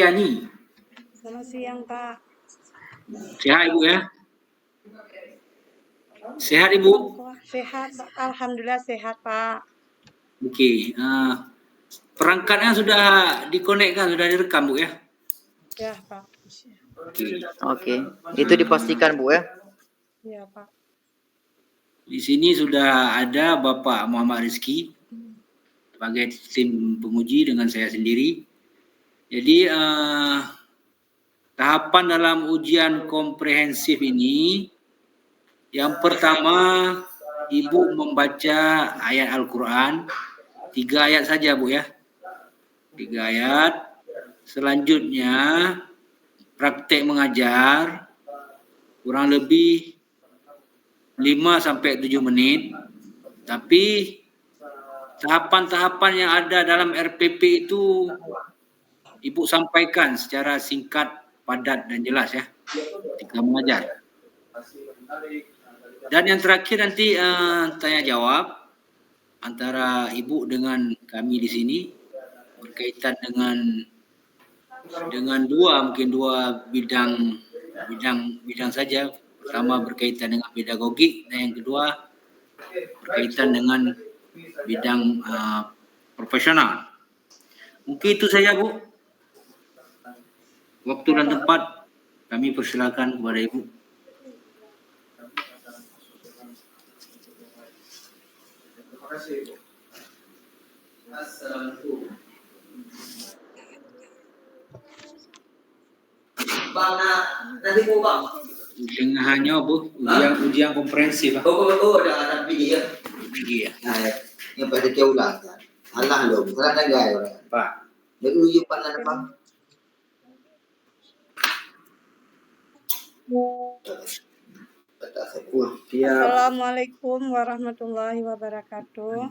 Yani. Selamat siang, Pak. Sehat Ibu ya? Sehat Ibu? Sehat, Alhamdulillah sehat, Pak. Oke. Perangkatnya sudah dikonekkan, sudah direkam Bu ya? Ya, Pak. Oke. Itu dipastikan Bu ya? Ya, Pak. Di sini sudah ada Bapak Muhammad Rizky sebagai tim penguji dengan saya sendiri. Jadi tahapan dalam ujian komprehensif ini, yang pertama Ibu membaca ayat Al-Quran, 3 ayat saja Bu ya. 3 ayat. Selanjutnya praktek mengajar kurang lebih 5-7 menit. Tapi tahapan-tahapan yang ada dalam RPP itu Ibu sampaikan secara singkat, padat dan jelas ya ketika mengajar. Dan yang terakhir nanti tanya jawab antara Ibu dengan kami di sini berkaitan dengan dua bidang saja. Pertama berkaitan dengan pedagogik dan yang kedua berkaitan dengan bidang profesional. Mungkin itu saja Bu. Waktu dan tempat kami persilakan kepada Ibu. Terima kasih Ibu. Assalamualaikum. Bang, nanti Bu Bang. Hanya Bu, ujian komprehensif. Dah ada video. Iya. Nah, yang pada dia ulang kan. Allah lo, bukan ada gaya orang. Pak. Lalu you pandang apa? Assalamualaikum warahmatullahi wabarakatuh.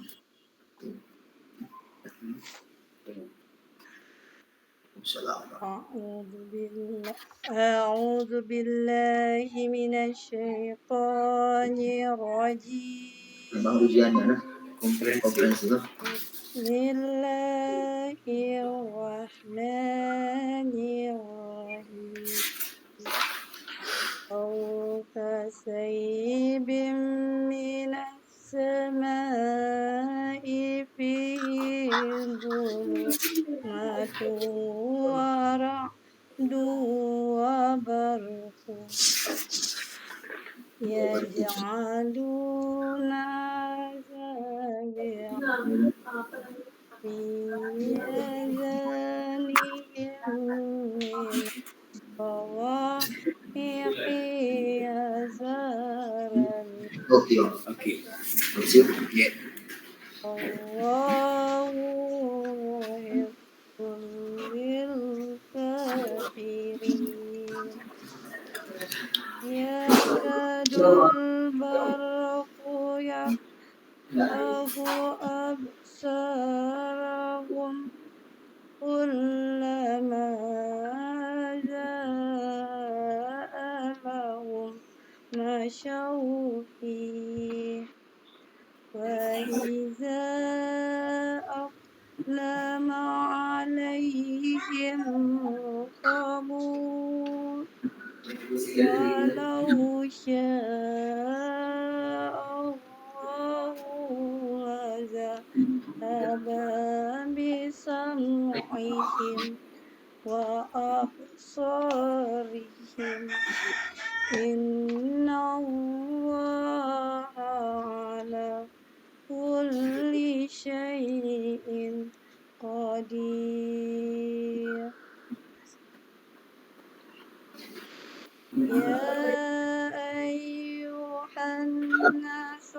أعوذ بالله من الشيطان الرجيم. بسم الله الرحمن الرحيم. أو كصيب من السماء فيه ظلمات ورعد وبرق يجعلون أصابعهم في آذانهم من الصواعق حذر Okey. الله يحب الكافرين يكاد البرق يخطف أبصارهم كلما زاء لهم مشوا فيه وإذا أظلم عليهم رقبوا ولو شاء الله لذهب بسمعهم وأبصارهم إن الله على كل شيء قدير. يا أيها الناس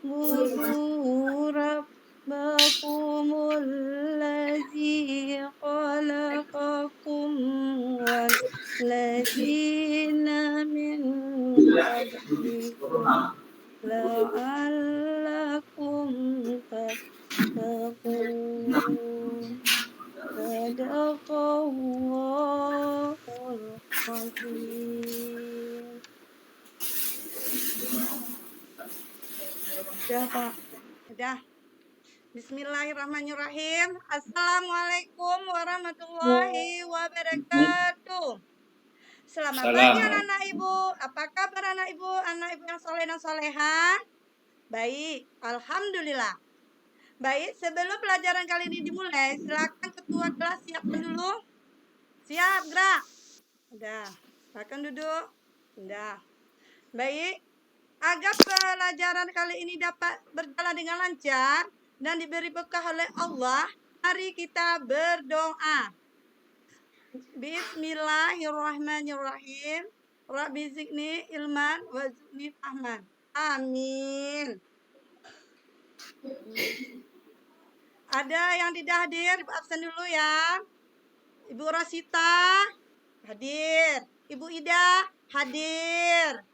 اعبدوا ربكم الذي خلقكم والذين من قبلكم لعلكم تتقون. صدق الله العظيم. Sudah Pak, sudah. Bismillahirrahmanirrahim. Assalamualaikum warahmatullahi wabarakatuh. Selamat pagi Salam. anak-anak ibu. Apa kabar anak ibu? Anak ibu yang soleh dan soleha? Baik, alhamdulillah. Baik, sebelum pelajaran kali ini dimulai, silakan ketua kelas siapkan dulu. Siap, gerak. Udah, silakan duduk. Udah. Baik, agar pelajaran kali ini dapat berjalan dengan lancar dan diberi berkah oleh Allah, mari kita berdoa. Bismillahirrahmanirrahim. Rabbi zidni ilman wa zidni fahman. Amin. Ada yang tidak hadir, Ibu absen dulu ya. Ibu Rosita hadir. Ibu Ida hadir.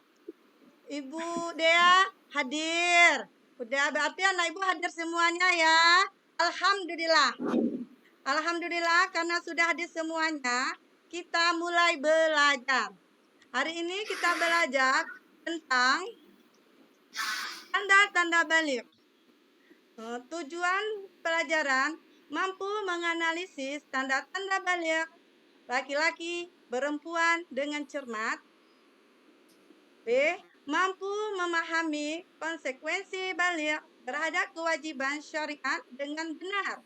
Ibu Dea hadir. Udah berarti anak ibu hadir semuanya ya. Alhamdulillah. Alhamdulillah karena sudah hadir semuanya, kita mulai belajar. Hari ini kita belajar tentang tanda-tanda balik. Tujuan pelajaran mampu menganalisis tanda-tanda balik laki-laki, perempuan dengan cermat. B. Mampu memahami konsekuensi balik terhadap kewajiban syariat dengan benar.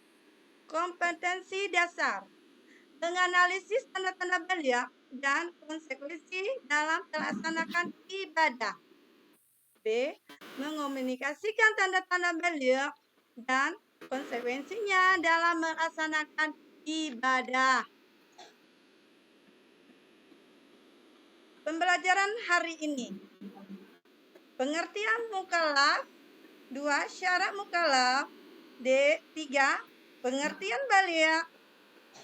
Kompetensi dasar. Menganalisis tanda-tanda balik dan konsekuensi dalam melaksanakan ibadah. B. Mengomunikasikan tanda-tanda balik dan konsekuensinya dalam melaksanakan ibadah. Pembelajaran hari ini. Pengertian mukallaf. 2. Syarat mukallaf. 3. Pengertian balik.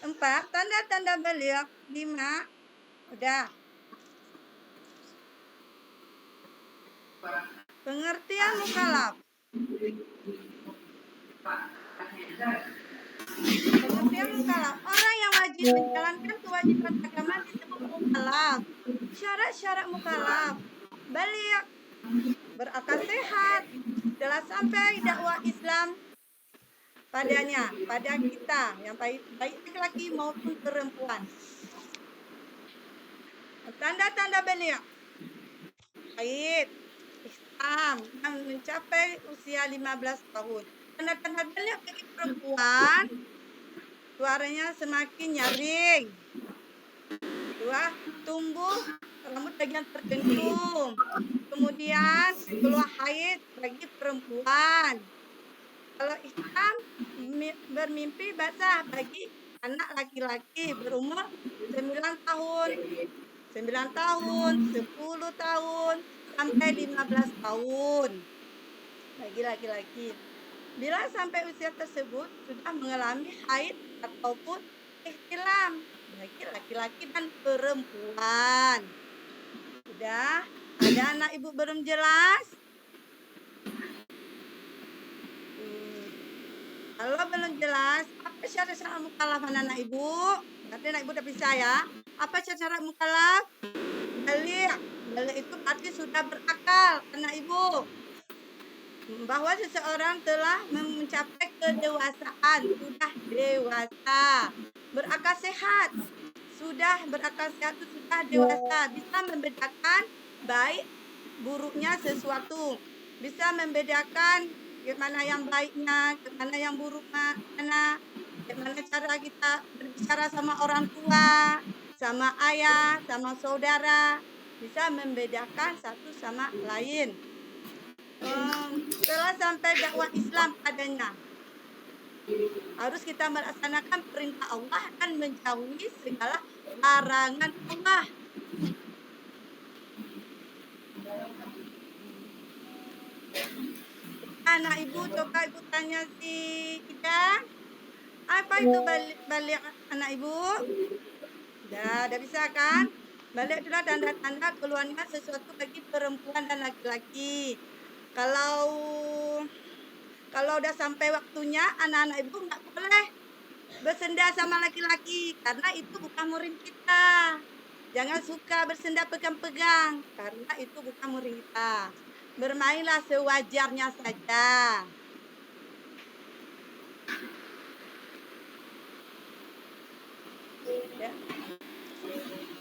4. Tanda-tanda balik. 5. Udah. Pengertian mukallaf. Pengertian mukallaf. Orang yang wajib menjalankan kewajiban agama disebut mukallaf. Syarat-syarat mukallaf. Balik, berakal sehat, telah sampai dakwah Islam padanya, pada kita yang baik laki-laki maupun perempuan. Tanda-tanda balik. Haid, Islam yang mencapai usia 15 tahun. Tanda-tanda balik bagi perempuan, suaranya semakin nyaring. 2. Tumbuh rambut bagian tergantung. Kemudian keluar haid bagi perempuan. Kalau Islam bermimpi basah bagi anak laki-laki berumur 9 tahun, 10 tahun, sampai 15 tahun bagi laki-laki. Bila sampai usia tersebut sudah mengalami haid ataupun ihtilam bagi laki-laki dan perempuan. Sudah? Ada anak ibu belum jelas? Kalau belum jelas, apa syarat-syarat mukallaf anak ibu? Berarti anak ibu udah bisa ya. Apa syarat mukallaf? Balik. Balik itu berarti sudah berakal anak ibu. Bahwa seseorang telah mencapai kedewasaan, sudah dewasa. Berakal sehat. Sudah berakal sehat itu sudah dewasa. Bisa membedakan baik buruknya sesuatu. Bisa membedakan gimana yang baiknya, gimana yang buruk mana, gimana cara kita berbicara sama orang tua, sama ayah, sama saudara, bisa membedakan satu sama lain. Setelah sampai dakwah Islam padanya, harus kita melaksanakan perintah Allah dan menjauhi segala larangan Allah. Anak ibu, coba ibu tanya si Ida, apa itu balik anak ibu? Udah bisa kan? Balik itulah tanda-tanda keluarnya sesuatu bagi perempuan dan laki-laki. Kalau udah sampai waktunya, anak-anak ibu nggak boleh bersenda sama laki-laki karena itu bukan murid kita. Jangan suka bersenda pegang-pegang karena itu bukan murid kita. Bermainlah sewajarnya saja. Ya.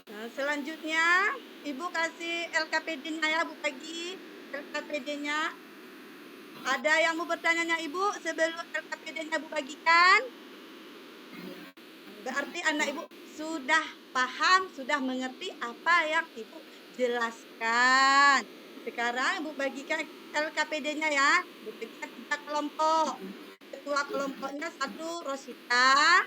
Nah, selanjutnya Ibu kasih LKPD-nya ya, Bu Pagi. LKPD-nya. Ada yang mau bertanya Ibu sebelum LKPD-nya Bu bagikan? Berarti anak Ibu sudah paham, sudah mengerti apa yang Ibu jelaskan. Sekarang Ibu bagikan LKPD-nya ya. Ibu bagikan 3 kelompok. Ketua kelompoknya 1 Rosita,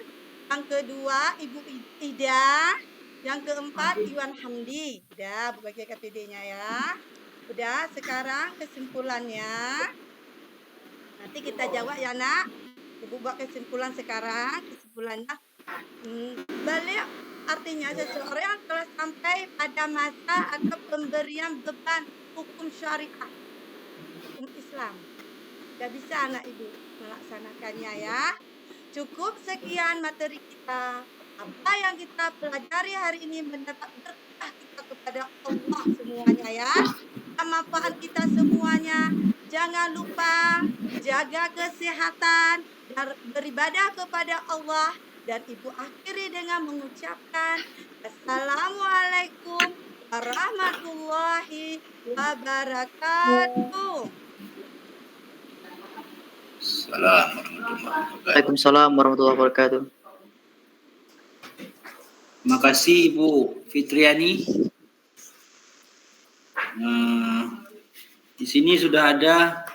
yang kedua Ibu Ida, yang keempat Iwan Hamdi. Udah Bu bagi LKPD-nya ya. Udah, sekarang kesimpulannya. Nanti kita jawab ya, Nak. Ibu buat kesimpulan sekarang. Kesimpulannya, balik artinya seseorang yang telah sampai pada masa atau pemberian beban hukum syariah, hukum Islam. Gak bisa anak Ibu melaksanakannya ya. Cukup sekian materi kita. Apa yang kita pelajari hari ini mendapat berkah kita kepada Allah semuanya ya. Manfaat kita semuanya. Jangan lupa jaga kesehatan dan beribadah kepada Allah. Dan Ibu akhiri dengan mengucapkan Assalamualaikum warahmatullahi wabarakatuh. Waalaikumsalam warahmatullahi wabarakatuh. Terima kasih Ibu Fitriani. Di sini sudah ada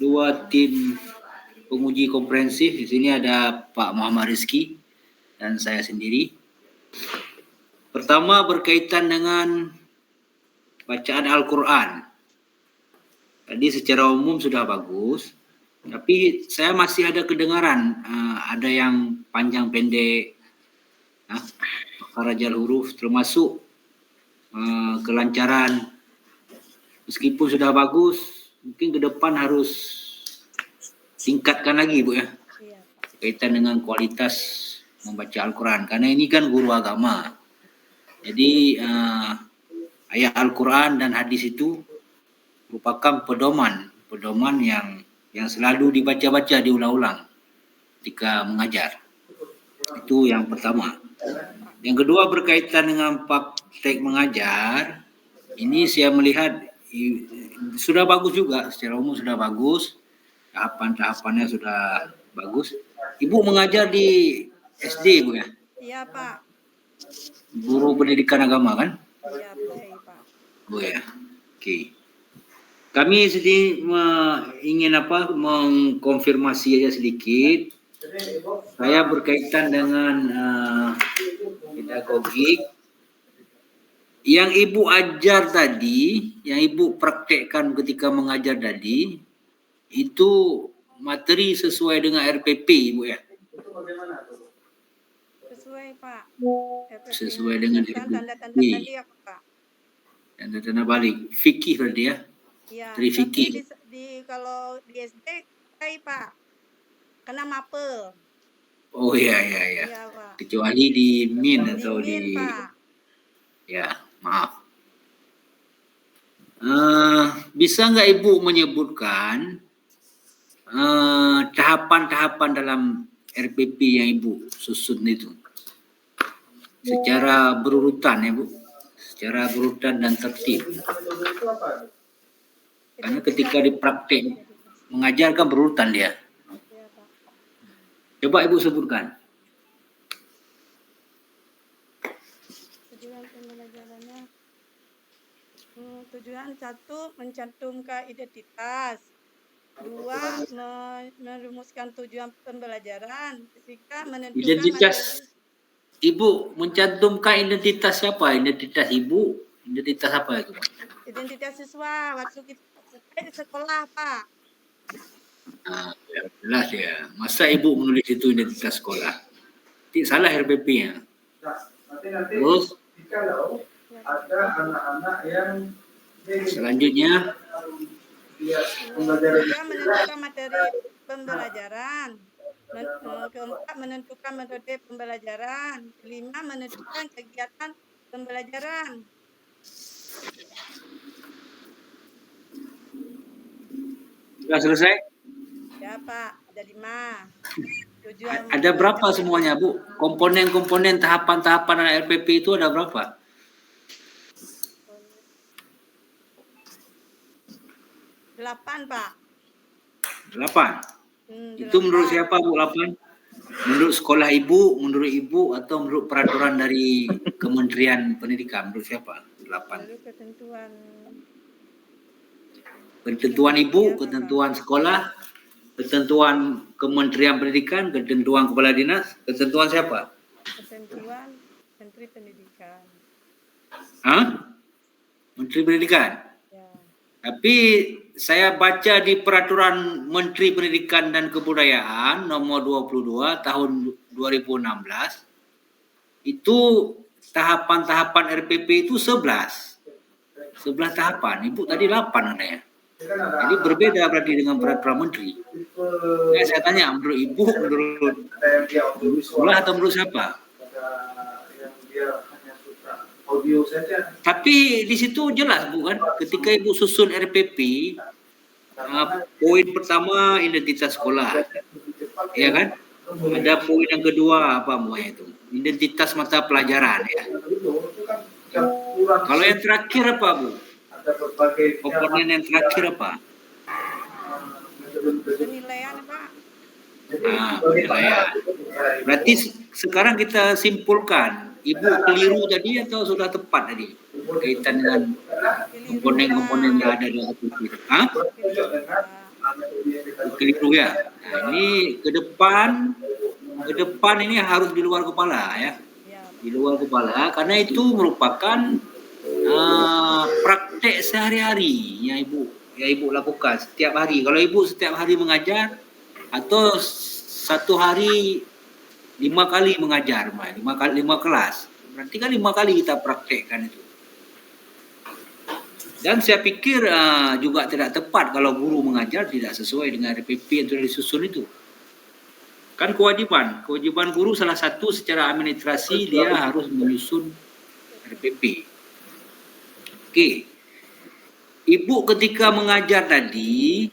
2 tim penguji komprehensif. Di sini ada Pak Muhammad Rizki dan saya sendiri. Pertama berkaitan dengan bacaan Al-Quran. Tadi secara umum sudah bagus, tapi saya masih ada kedengaran ada yang panjang pendek, makharajal huruf, termasuk kelancaran. Meskipun sudah bagus, mungkin ke depan harus tingkatkan lagi Bu ya, berkaitan dengan kualitas membaca Al-Quran. Karena ini kan guru agama. Jadi ayat Al-Quran dan hadis itu merupakan pedoman yang selalu dibaca-baca, diulang-ulang ketika mengajar. Itu yang pertama. Yang kedua berkaitan dengan praktek mengajar. Ini saya melihat sudah bagus juga, secara umum sudah bagus. Tahapan-tahapannya sudah bagus. Ibu mengajar di SD Bu ya? Iya Pak. Guru pendidikan agama kan? Iya Pak. Oh ya, oke. Kami sedih ingin mengkonfirmasi aja sedikit. Saya berkaitan dengan pedagogik. Yang Ibu ajar tadi, yang Ibu praktekkan ketika mengajar tadi, itu materi sesuai dengan RPP Ibu ya? Sesuai Pak. Sesuai dengan tanda-tanda tadi apa Pak? Tanda-tanda balik. Fikih berarti ya? Iya. Dari fikih. Kalau di SD kayak Pak, kena mapel. Oh iya. Iya Pak. Kecuali di min atau Min, di Pak. Ya, maaf. Bisa nggak Ibu menyebutkan tahapan-tahapan dalam RPP yang Ibu susun itu? Secara berurutan ya Bu, secara berurutan dan tertib. Karena ketika dipraktik mengajarkan berurutan dia. Coba Ibu sebutkan. Tujuan pembelajarannya. Tujuan 1, mencantumkan identitas. 2, merumuskan tujuan pembelajaran. 3, menentukan Identitas. materi. Ibu mencantumkan identitas siapa? Identitas Ibu? Identitas apa itu? Identitas siswa waktu kita di sekolah Pak. Ya, jelas ya. Masa Ibu menulis itu identitas sekolah? Tidak salah RPP-nya. Terus ada anak-anak yang selanjutnya menentukan materi pembelajaran. Keempat, menentukan metode pembelajaran. 5, menentukan kegiatan pembelajaran. sudah selesai? Ya Pak. ada 5. Tujuan Ada berapa semuanya, Bu? Komponen-komponen tahapan-tahapan anak RPP itu ada berapa? 8, Pak. 8. Itu menurut 8. siapa, Bu, 8? Menurut sekolah ibu, menurut ibu, atau menurut peraturan dari Kementerian Pendidikan? Menurut siapa? 8. Lalu Ketentuan ibu, ketentuan sekolah, ketentuan Kementerian Pendidikan, ketentuan kepala dinas, ketentuan siapa? ketentuan Menteri Pendidikan. Hah? Menteri Pendidikan. Ya. Tapi saya baca di peraturan Menteri Pendidikan dan Kebudayaan nomor 22 tahun 2016 itu tahapan-tahapan RPP itu 11 tahapan. Ibu tadi 8 katanya. Jadi berbeda berarti dengan peraturan menteri. Nah, saya tanya menurut ibu, menurut sekolah atau menurut siapa? Yang dia hanya suka audio saja. Tapi di situ jelas, Bu, kan? Ketika ibu susun RPP, poin pertama identitas sekolah, ya kan? Ada poin yang kedua apa namanya itu? Identitas mata pelajaran, ya. Kalau yang terakhir apa, Bu? Komponen yang terakhir apa? Penilaian, Pak. Penilaian. Berarti sekarang kita simpulkan, ibu keliru tadi atau sudah tepat tadi berkaitan dengan komponen-komponen yang ada dalam RPP? Hah? Keliru ya. Nah, ini ke depan ini harus di luar kepala ya. Di luar kepala karena itu merupakan praktek sehari-hari yang ibu lakukan setiap hari. Kalau ibu setiap hari mengajar atau satu hari 5 kali mengajar, 5 kelas, berarti kan 5 kali kita praktekkan itu. Dan saya pikir juga tidak tepat kalau guru mengajar tidak sesuai dengan RPP yang sudah disusun itu. Kan kewajiban guru salah satu secara administrasi dia harus menyusun RPP. Oke. Ibu ketika mengajar tadi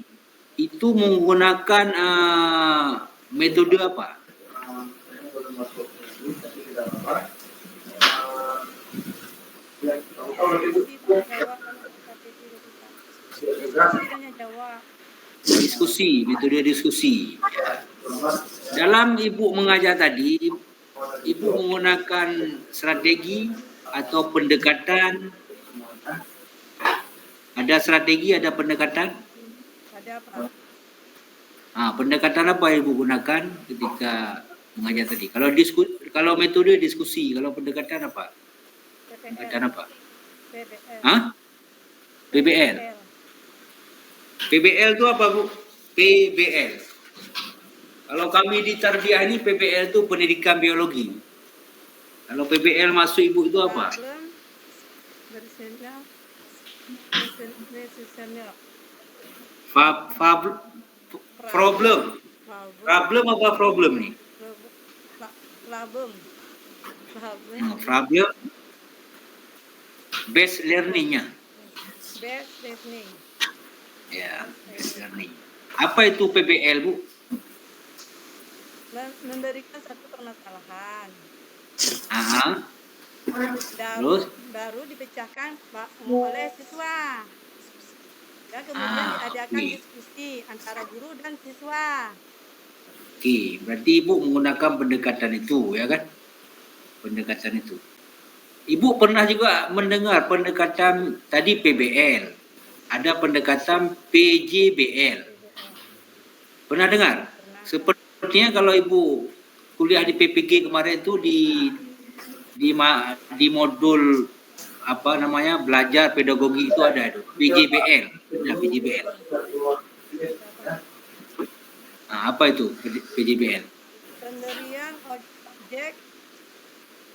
itu menggunakan metode apa? Diskusi, metode diskusi. Dalam ibu mengajar tadi, ibu menggunakan strategi atau pendekatan. Ada strategi, ada pendekatan? Ada, Pak. Pendekatan apa yang ibu gunakan ketika mengajar tadi? Kalau metode diskusi, kalau pendekatan apa? Pendekatan apa? PBL. PBL itu apa, Bu? PBL. Kalau kami di Tarbiyah ini PBL itu pendidikan biologi. Kalau PBL masuk ibu itu apa? Problem apa problem nih? Problem. Base learning-nya. Base learning. Ya, base learning. Apa itu PBL, Bu? Memberikan satu permasalahan. Terus? Baru dipecahkan oleh siswa. Dan kemudian diadakan diskusi antara guru dan siswa. Oke, berarti ibu menggunakan pendekatan itu, ya kan? Pendekatan itu. Ibu pernah juga mendengar pendekatan tadi PBL. Ada pendekatan PJBL. Pernah dengar? Sepertinya kalau ibu kuliah di PPG kemarin itu di modul apa namanya belajar pedagogi itu ada itu PJBL. Ada PJBL. Apa itu PJBL? Pemberian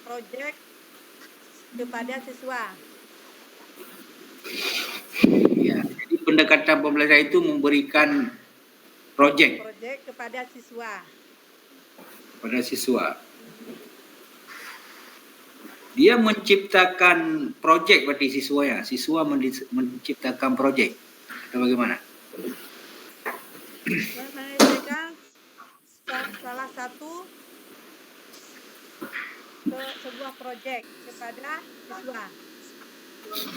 projek kepada siswa. Ya, jadi pendekatan pembelajaran itu memberikan projek kepada siswa. Pada siswa. Dia menciptakan projek berarti siswanya. Siswa menciptakan projek. Atau bagaimana? Menyelesaikan salah satu sebuah proyek kepada siswa.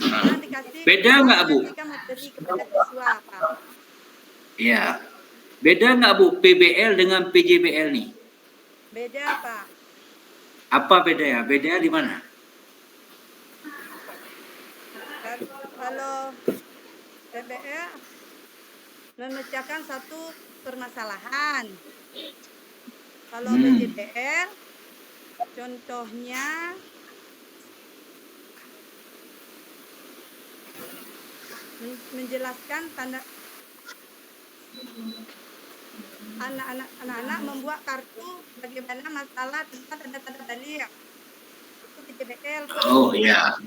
Jangan dikasih Beda nggak, Bu? kasihkan materi kepada siswa, Pak. Ya. Beda nggak, Bu, PBL dengan PJBL nih? Beda, Pak. Apa bedanya? Bedanya di mana? Kalau PBL memecahkan satu permasalahan. Kalau PJBL contohnya menjelaskan anak-anak membuat kartu bagaimana masalah tentang tanda-tanda balik. Itu PJBL, Pak. Oh ya,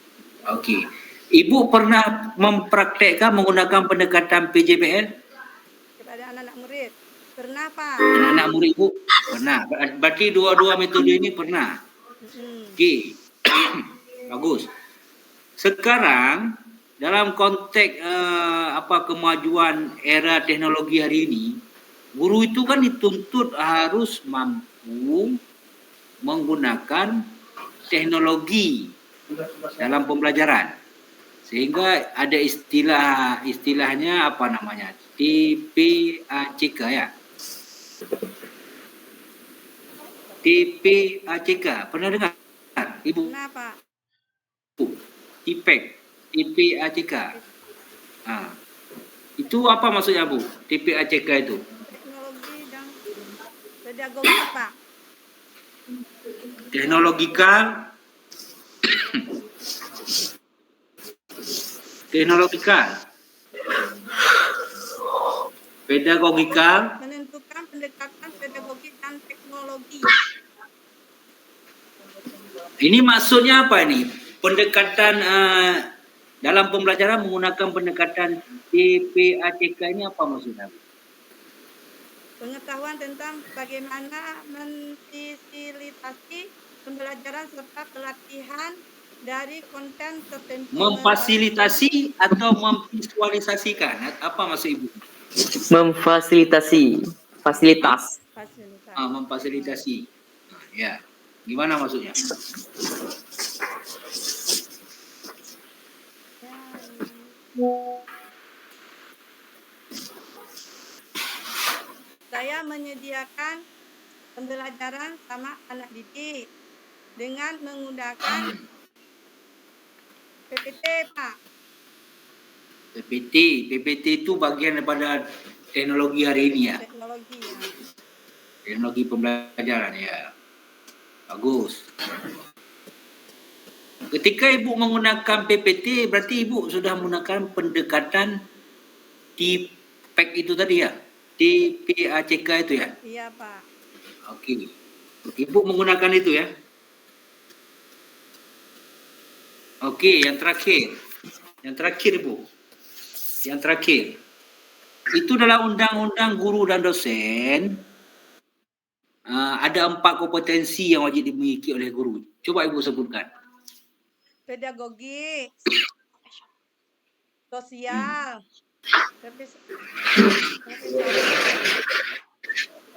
oke. Ibu pernah mempraktekkan menggunakan pendekatan PJBL? Kepada anak-anak murid. Pernah, Pak. Anak-anak murid Ibu? Pernah. Berarti dua-dua metode ini pernah. Oke. Bagus. Sekarang dalam konteks kemajuan era teknologi hari ini, guru itu kan dituntut harus mampu menggunakan teknologi dalam pembelajaran. Sehingga ada istilahnya apa namanya? TPACK ya. TPACK. Pernah dengar, Ibu? Pernah, Pak. TPACK. Itu apa maksudnya, Bu? TPACK itu? Teknologi dan pedagogi, Pak. Teknologikal, pedagogikal, Menentukan pendekatan pedagogi dan teknologi. ini maksudnya apa ini? Pendekatan dalam pembelajaran menggunakan pendekatan TPACK ini apa maksudnya? Pengetahuan tentang bagaimana memfasilitasi pembelajaran serta pelatihan dari konten tertentu. Memfasilitasi atau memvisualisasikan? Apa maksud Ibu? Memfasilitasi. Fasilitas. Fasilitas. Memfasilitasi. Ya. Gimana maksudnya? Saya menyediakan pembelajaran sama anak didik dengan menggunakan PPT, Pak. PPT itu bagian daripada teknologi hari ini ya. Teknologi ya. Teknologi pembelajaran ya. Bagus. Ketika Ibu menggunakan PPT, berarti Ibu sudah menggunakan pendekatan TPACK itu tadi ya? TPACK itu ya? Iya, Pak. Oke. Ibu menggunakan itu ya? Oke, yang terakhir. Yang terakhir, Bu. Yang terakhir. Itu dalam undang-undang guru dan dosen, ada 4 kompetensi yang wajib dimiliki oleh guru. Coba Ibu sebutkan. Pedagogi, sosial,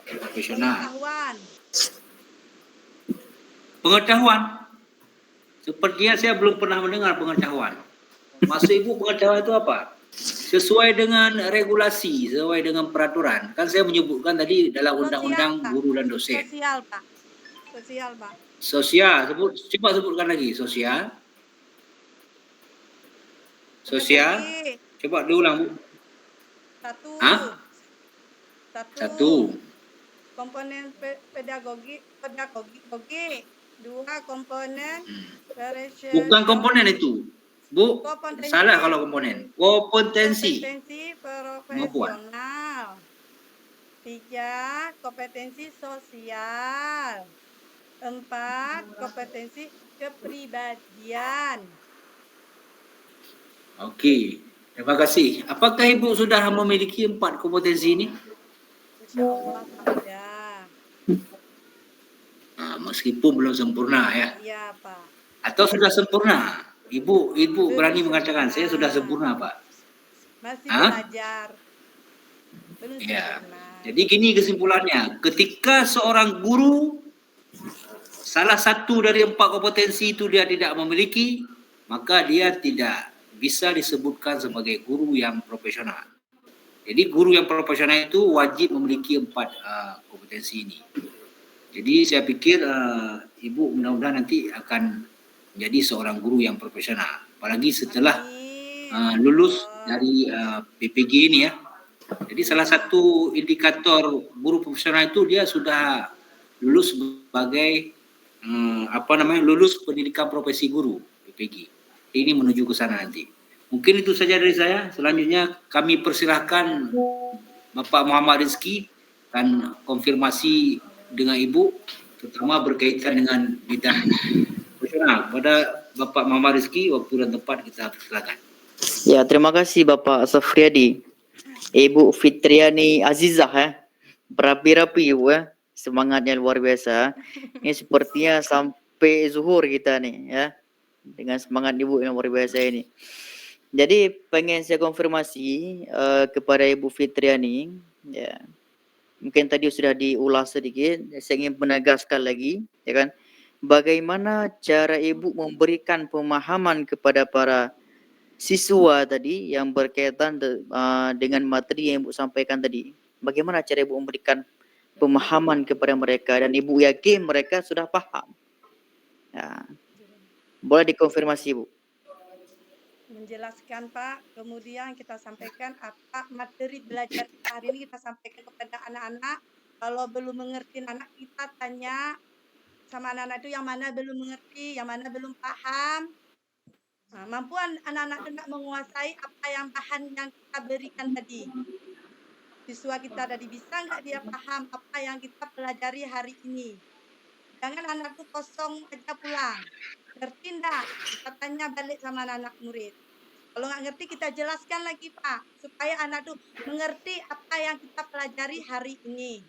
Profesional. pengetahuan. Sepertinya saya belum pernah mendengar pengetahuan. Maksud Ibu pengetahuan itu apa? Sesuai dengan regulasi, sesuai dengan peraturan. Kan saya menyebutkan tadi dalam undang-undang guru dan dosen. Sosial, Pak. Sosial, Pak. Sosial, coba sebutkan lagi. Sosial. Sosial. Coba diulang, Bu. Satu. Komponen pedagogi. 2 komponen Bukan komponen itu. Bu, kompetensi. salah kalau komponen. Kompetensi. Profesional. 3 kompetensi sosial. 4 kompetensi kepribadian. Oke, terima kasih. Apakah Ibu sudah memiliki 4 kompetensi ini? Insyaallah ada. Meskipun belum sempurna ya. Iya, Pak. Atau sudah sempurna? Ibu berani mengatakan saya sudah sempurna, Pak. Masih belajar. Belum Ya. sempurna. Jadi gini kesimpulannya, ketika seorang guru salah satu dari 4 kompetensi itu dia tidak memiliki, maka dia tidak bisa disebutkan sebagai guru yang profesional. Jadi guru yang profesional itu wajib memiliki 4 kompetensi ini. Jadi saya pikir Ibu mudah-mudahan nanti akan menjadi seorang guru yang profesional. Apalagi setelah lulus dari PPG ini ya. Jadi salah satu indikator guru profesional itu dia sudah lulus sebagai lulus pendidikan profesi guru PPG. Ini menuju ke sana nanti. Mungkin itu saja dari saya. Selanjutnya kami persilahkan Bapak Muhammad Rizki akan konfirmasi dengan Ibu, terutama berkaitan dengan bidang profesional. Pada Bapak Muhammad Rizki, waktu dan tempat kita persilakan. Ya, terima kasih Bapak Safriadi. Ibu Fitriani Azizah ya. Berapi-rapi Ibu ya. Semangatnya luar biasa. Ini sepertinya sampai zuhur kita nih ya. Dengan semangat Ibu yang luar biasa ini. Jadi pengen saya konfirmasi kepada Ibu Fitriani ya. Mungkin tadi sudah diulas sedikit, saya ingin menegaskan lagi ya kan. Bagaimana cara Ibu memberikan pemahaman kepada para siswa tadi yang berkaitan dengan materi yang Ibu sampaikan tadi. Bagaimana cara Ibu memberikan pemahaman kepada mereka dan Ibu yakin mereka sudah paham. Ya. Boleh dikonfirmasi Ibu. Menjelaskan Pak, kemudian kita sampaikan apa materi belajar hari ini kita sampaikan kepada anak-anak. Kalau belum mengerti anak kita tanya sama anak-anak itu yang mana belum mengerti, yang mana belum paham. Nah, mampu anak-anak itu menguasai apa yang bahan yang kita berikan tadi. Siswa kita tadi bisa nggak dia paham apa yang kita pelajari hari ini. Jangan anak itu kosong aja pulang. Ngerti enggak? Kita tanya balik sama anak murid. Kalau nggak ngerti kita jelaskan lagi Pak, supaya anak tuh mengerti apa yang kita pelajari hari ini.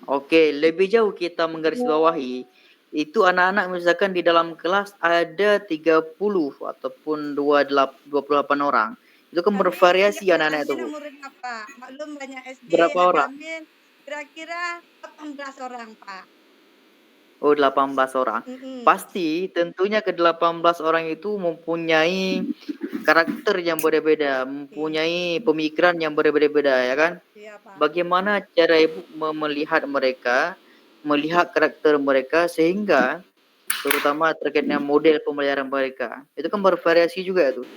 Oke, lebih jauh kita menggarisbawahi, itu anak-anak misalkan di dalam kelas ada 30 ataupun 28 orang. Itu kan bervariasi anak-anak itu, Bu. Muridnya Pak, maklum banyak SD, Berapa orang? Kira-kira 18 orang Pak. Oh, 18 orang. Pasti tentunya ke-18 orang itu mempunyai karakter yang berbeda, mempunyai pemikiran yang berbeda-beda ya kan? Iya, Pak. Bagaimana cara Ibu melihat mereka, melihat karakter mereka sehingga terutama terkait dengan model pembelajaran mereka. Itu kan bervariasi juga itu.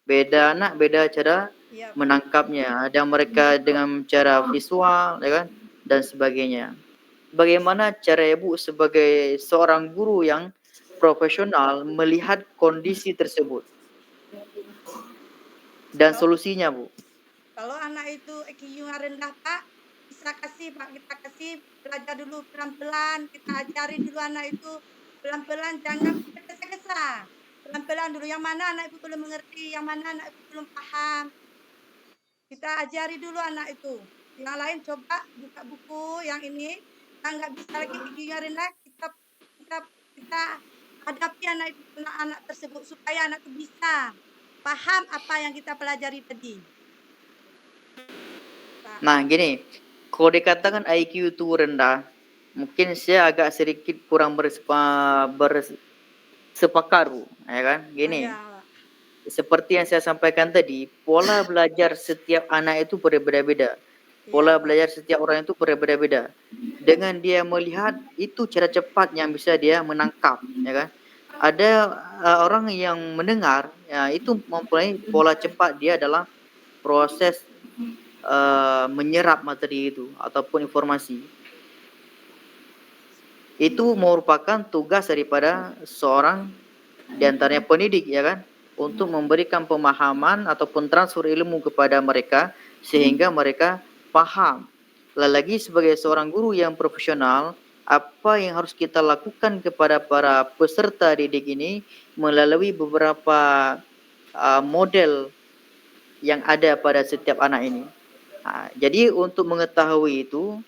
Beda anak, beda cara menangkapnya. Ada mereka dengan cara visual ya kan dan sebagainya. Bagaimana cara Ibu sebagai seorang guru yang profesional melihat kondisi tersebut dan solusinya, Bu? Kalau anak itu IQ-nya rendah Pak, bisa kasih Pak, kita kasih belajar dulu pelan-pelan, kita ajari dulu anak itu pelan-pelan, jangan tergesa-gesa. Pelan-pelan dulu, yang mana anak itu belum mengerti, yang mana anak itu belum paham. Kita ajari dulu anak itu. Yang lain coba buka buku yang ini, kita nggak bisa lagi IQ-nya rendah, kita hadapi anak tersebut supaya anak itu bisa paham apa yang kita pelajari tadi. Nah, gini, kalau dikatakan IQ itu rendah, mungkin saya agak sedikit kurang bersepakat, Bu, ya kan? Gini, seperti yang saya sampaikan tadi, pola belajar setiap anak itu berbeda-beda. Pola belajar setiap orang itu berbeda-beda. Dengan dia melihat, itu cara cepat yang bisa dia menangkap, ya kan? Ada orang yang mendengar, ya itu mempunyai pola cepat dia dalam proses menyerap materi itu ataupun informasi. Itu merupakan tugas daripada seorang diantaranya pendidik ya kan, untuk memberikan pemahaman ataupun transfer ilmu kepada mereka sehingga mereka paham. Lagi sebagai seorang guru yang profesional, apa yang harus kita lakukan kepada para peserta didik ini melalui beberapa model yang ada pada setiap anak ini. Jadi untuk mengetahui itu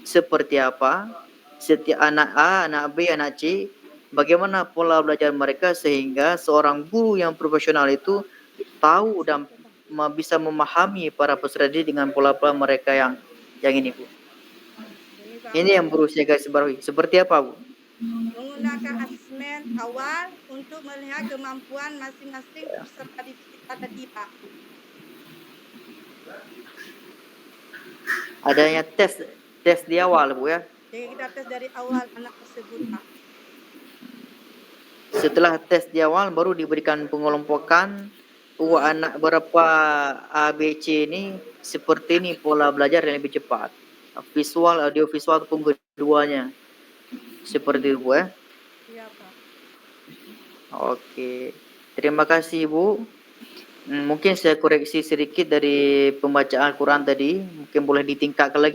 seperti apa setiap anak A, anak B, anak C, bagaimana pola belajar mereka sehingga seorang guru yang profesional itu tahu dan bisa memahami para peserta didik dengan pola-pola mereka yang ini Bu. Ini Pak, Ini yang perlu saya garis bawahi. Seperti apa Bu? menggunakan asesmen awal untuk melihat kemampuan masing-masing peserta didik kita tadi Pak. Adanya tes di awal Bu ya. Jadi kita tes dari awal anak tersebut Pak. Setelah tes di awal baru diberikan pengelompokan anak berapa ABC ini seperti ini pola belajar yang lebih cepat. Visual, audio visual ataupun keduanya. Seperti itu Bu ya. Iya Pak. Oke. Terima kasih Bu. Mungkin saya koreksi sedikit dari pembacaan Al-Quran tadi. Mungkin boleh ditingkatkan lagi.